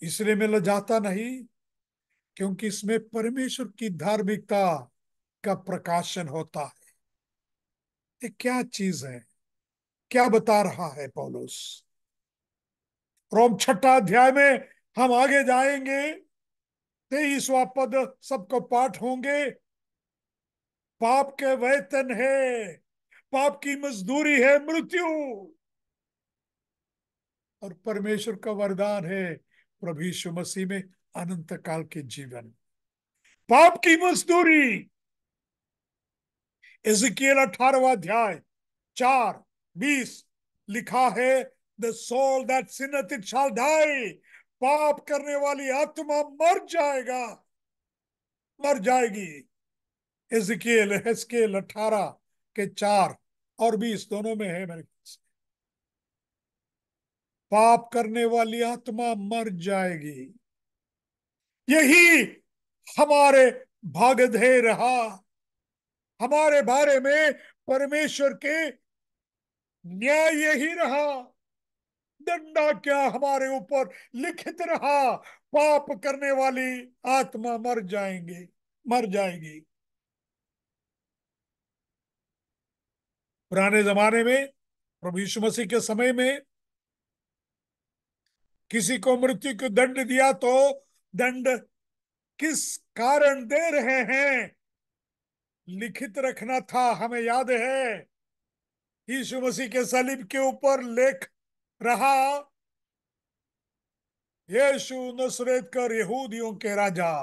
इसलिए मैं लजाता नहीं, क्योंकि इसमें परमेश्वर की धार्मिकता का प्रकाशन होता है। ये क्या चीज है? क्या बता रहा है पौलुस? रोम 6 अध्याय में हम आगे जाएंगे, 23वां पद सबको पाठ होंगे। पाप के वेतन है, पाप की मजदूरी है मृत्यु, और परमेश्वर का वरदान है प्रभु यीशु मसीह में अनंत काल के जीवन। पाप की मजदूरी, एजिकियल 18वां अध्याय 4:20 लिखा है, the soul that sinneth it shall die, पाप करने वाली आत्मा मर जाएगा, मर जाएगी। एजिकियल हेस्केल 18 के 4 और 20 दोनों में है मेरे ख्याल से। पाप करने वाली आत्मा मर जाएगी। यही हमारे भागधेय रहा, हमारे बारे में परमेश्वर के न्याय यही रहा, दंडा क्या हमारे ऊपर लिखित रहा, पाप करने वाली आत्मा मर जाएंगे, मर जाएगी। पुराने जमाने में, प्रभु यीशु मसीह के समय में, किसी को मृत्यु को दंड दिया तो दंड किस कारण दे रहे हैं लिखित रखना था। हमें याद है, यीशु मसीह के सलीब के ऊपर लेख रहा, यीशु नसरेत कर यहूदियों के राजा।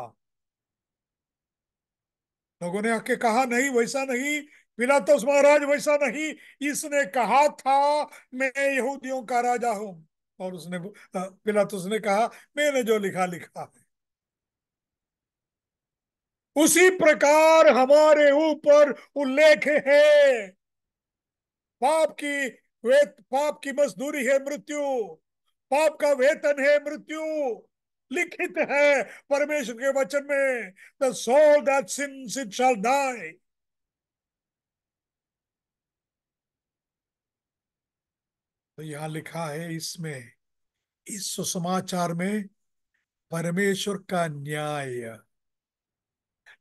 लोगों ने आके कहा, नहीं वैसा नहीं, पिलातुस महाराज वैसा नहीं, इसने कहा था मैं यहूदियों का राजा हूं। और पिलातुस ने कहा, मैंने जो लिखा लिखा है। उसी प्रकार हमारे ऊपर उल्लेख है, पाप की मजदूरी है मृत्यु, पाप का वेतन है मृत्यु, लिखित है परमेश्वर के वचन में, the soul that sins it shall die. तो यहां लिखा है, इसमें, इस सुसमाचार में परमेश्वर का न्याय,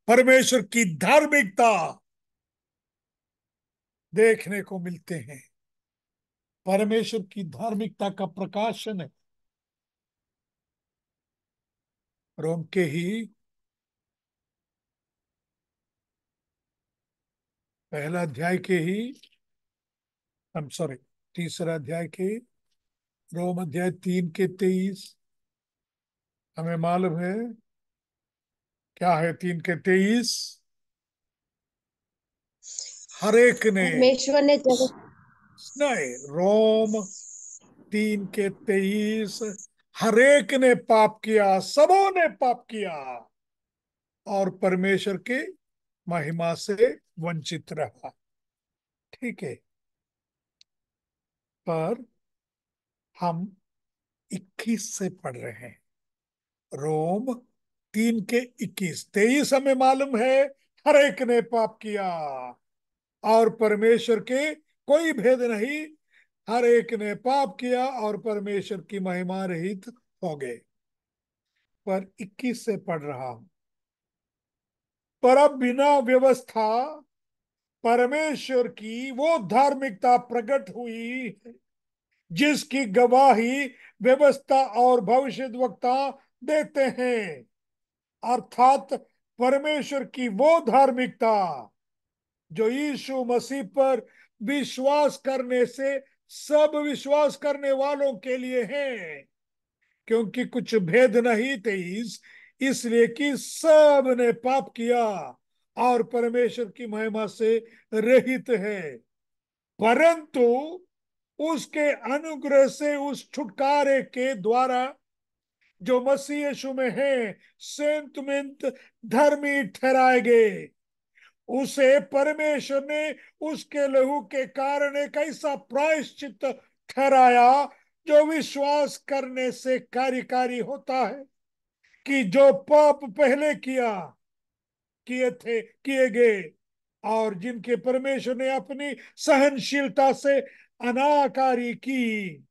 परमेश्वर की धार्मिकता देखने को मिलते हैं। परमेश्वर की धार्मिकता का प्रकाशन है। रोम के ही पहला अध्याय के ही, हम सॉरी, तीसरा अध्याय के, रोम अध्याय 3 के 23, हमें मालूम है क्या है 3 के 23। हर एक ने, परमेश्वर ने जगत नहीं, रोम 3 के 23, हर एक ने पाप किया, सबों ने पाप किया और परमेश्वर के महिमा से वंचित रहा। ठीक है, पर हम 21 से पढ़ रहे हैं। रोम 3 के 21 23 हमें मालूम है हर एक ने पाप किया और परमेश्वर के कोई भेद नहीं। हर एक ने पाप किया और परमेश्वर की महिमा रहित हो गए। पर 21 से पढ़ रहा हूं, पर अब बिना व्यवस्था परमेश्वर की वो धार्मिकता प्रकट हुई जिसकी गवाही व्यवस्था और भविष्यद्वक्ता देते हैं, अर्थात परमेश्वर की वो धार्मिकता जो यीशु मसीह पर विश्वास करने से सब विश्वास करने वालों के लिए है, क्योंकि कुछ भेद नहीं 23, इसलिए कि सब ने पाप किया और परमेश्वर की महिमा से रहित है, परंतु उसके अनुग्रह से उस छुटकारे के द्वारा जो मसीह यीशु में है सेंतमेंत धर्मी ठहराए गए। उसे परमेश्वर ने उसके लहू के कारण एक ऐसा प्रायश्चित ठहराया जो विश्वास करने से कार्यकारी होता है कि जो पाप पहले किए थे, किए गए और जिनके परमेश्वर ने अपनी सहनशीलता से अनाकारी की,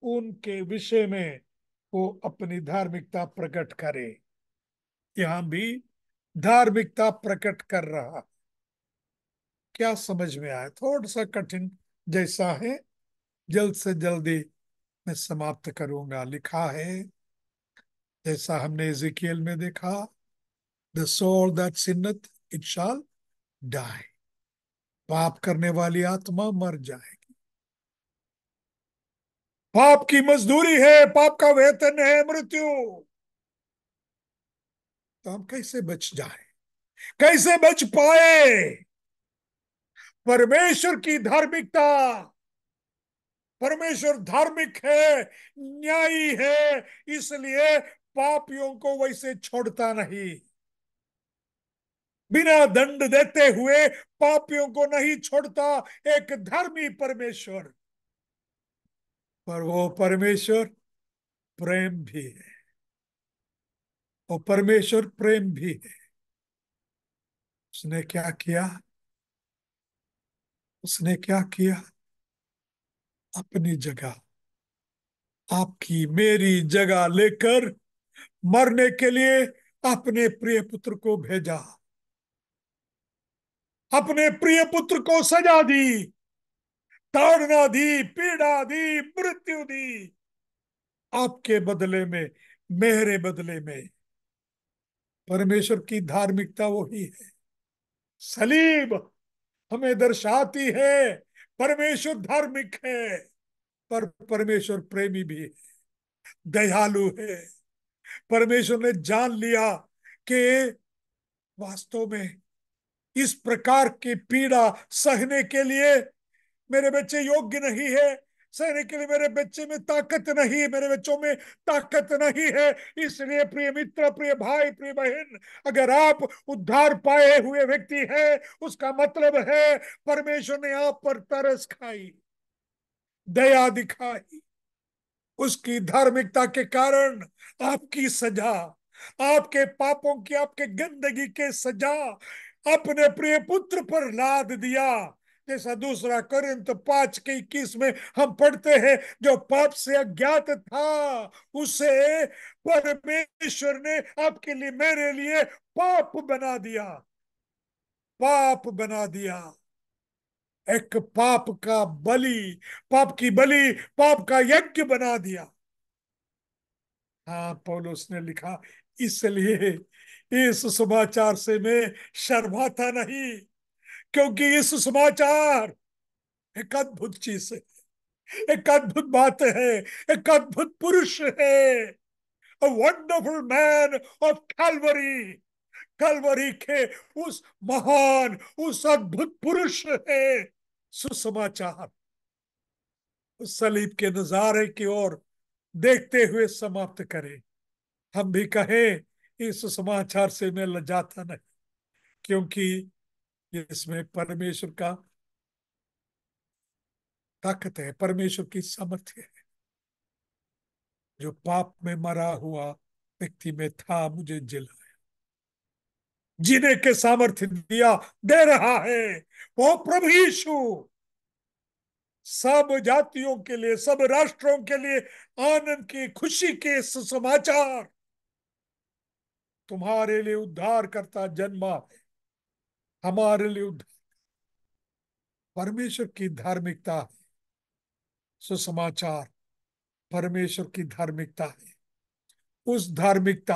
उनके विषय में वो अपनी धार्मिकता प्रकट करे। यहां भी धार्मिकता प्रकट कर रहा। क्या समझ में आया? थोड़ा सा कठिन जैसा है, जल्द से जल्दी मैं समाप्त करूंगा। लिखा है, जैसा हमने इज़ेकिएल में देखा, the soul that sinneth it shall die. पाप करने वाली आत्मा मर जाएगी। पाप की मजदूरी है, पाप का वेतन है मृत्यु। तो हम कैसे बच जाए, कैसे बच पाए? परमेश्वर की धार्मिकता, परमेश्वर धार्मिक है, न्यायी है, इसलिए पापियों को वैसे छोड़ता नहीं। बिना दंड देते हुए पापियों को नहीं छोड़ता एक धर्मी परमेश्वर। पर वो परमेश्वर प्रेम भी है, वो परमेश्वर प्रेम भी है। उसने क्या किया? उसने क्या किया? अपनी जगह, आपकी मेरी जगह लेकर मरने के लिए अपने प्रिय पुत्र को भेजा। अपने प्रिय पुत्र को सजा दी, ताड़ना दी, पीड़ा दी, मृत्यु दी, आपके बदले में, मेरे बदले में। परमेश्वर की धार्मिकता वही है। सलीब हमें दर्शाती है परमेश्वर धार्मिक है, पर परमेश्वर प्रेमी भी है, दयालु है। परमेश्वर ने जान लिया कि वास्तव में इस प्रकार की पीड़ा सहने के लिए मेरे बच्चे योग्य नहीं है, सहने के लिए मेरे बच्चे में ताकत नहीं है, मेरे बच्चों में ताकत नहीं है। इसलिए प्रिय मित्र, प्रिय भाई, प्रिय बहन, अगर आप उद्धार पाए हुए व्यक्ति हैं, उसका मतलब है परमेश्वर ने आप पर तरस खाई, दया दिखाई। उसकी धार्मिकता के कारण आपकी सजा, आपके पापों की, आपके गंदगी के सजा अपने प्रिय पुत्र पर लाद दिया। जैसा 2 कोरिन्थ 5 के 21 में हम पढ़ते हैं, जो पाप से अज्ञात था उसे परमेश्वर ने आपके लिए, मेरे लिए पाप बना दिया, पाप बना दिया। एक पाप का बलि, पाप की बलि, पाप का यज्ञ बना दिया। हाँ, पौलुस ने लिखा, इसलिए इस समाचार से मैं शर्माता नहीं, क्योंकि इस समाचार एक अद्भुत चीज है, एक अद्भुत बात है, एक अद्भुत पुरुष है। A wonderful man of Calvary. Calvary के उस महान, उस अद्भुत पुरुष है सुसमाचार। उस सलीब के नजारे की ओर देखते हुए समाप्त करें। हम भी कहें इस समाचार से मैं लजाता नहीं, क्योंकि इसमें परमेश्वर का ताकत है, परमेश्वर की सामर्थ्य है। जो पाप में मरा हुआ व्यक्ति में था, मुझे जिलाया, जीने के सामर्थ्य दिया, दे रहा है वो प्रभु यीशु। सब जातियों के लिए, सब राष्ट्रों के लिए आनंद की, खुशी के सुसमाचार। तुम्हारे लिए उद्धार करता जन्मा है, हमारे लिए उद्धार। परमेश्वर की धार्मिकता है सुसमाचार, परमेश्वर की धार्मिकता है। उस धार्मिकता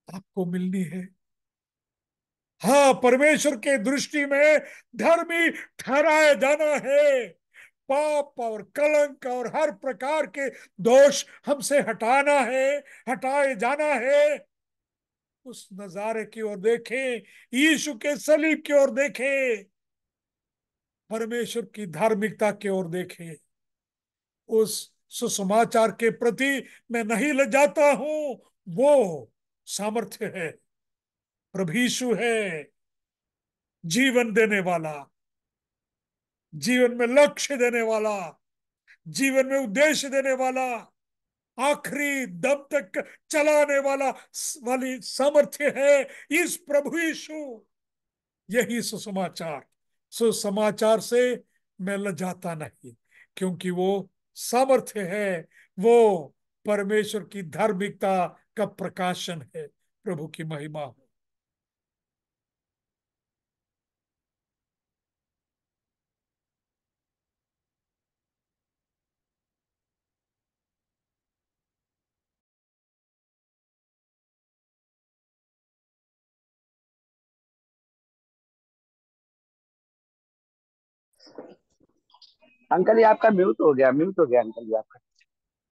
आपको मिलनी है। हाँ, परमेश्वर के दृष्टि में धर्मी ठहराया जाना है। पाप और कलंक और हर प्रकार के दोष हमसे हटाना है, हटाए जाना है। उस नजारे की ओर देखें, यीशु के सलीब की ओर देखें, परमेश्वर की धार्मिकता की ओर देखें। उस सुसमाचार के प्रति मैं नहीं लजाता हूं। वो सामर्थ्य है, प्रभु यीशु है, जीवन देने वाला, जीवन में लक्ष्य देने वाला, जीवन में उद्देश्य देने वाला, आखिरी दम तक चलाने वाला वाली सामर्थ्य है इस प्रभु यीशु। यही सुसमाचार, सुसमाचार से मैं लजाता नहीं, क्योंकि वो सामर्थ्य है, वो परमेश्वर की धार्मिकता का प्रकाशन है। प्रभु की महिमा हो। अंकल ये आपका म्यूट हो गया, म्यूट हो गया अंकल ये आपका।